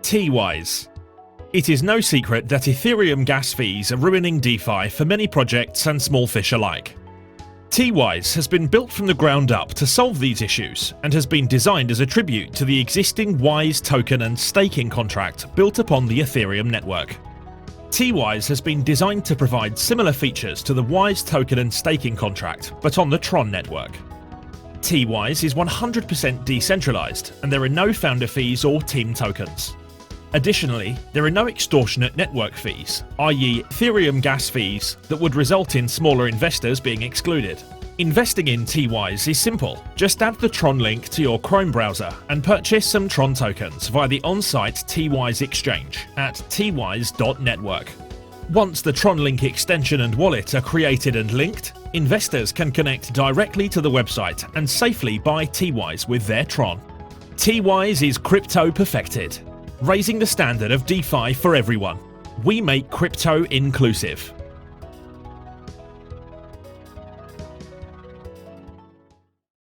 Twise. It is no secret that Ethereum gas fees are ruining DeFi for many projects and small fish alike. Twise has been built from the ground up to solve these issues and has been designed as a tribute to the existing Wise token and staking contract built upon the Ethereum network. Twise has been designed to provide similar features to the Wise token and staking contract, but on the Tron network. Twise is 100% decentralized, and there are no founder fees or team tokens. Additionally, there are no extortionate network fees, i.e. Ethereum gas fees, that would result in smaller investors being excluded. Investing in Twise is simple. Just add the Tron link to your Chrome browser and purchase some Tron tokens via the on-site Twise exchange at twise.network. Once the Tron link extension and wallet are created and linked, investors can connect directly to the website and safely buy Twise with their Tron. Twise is crypto perfected, raising the standard of DeFi for everyone. We make crypto inclusive.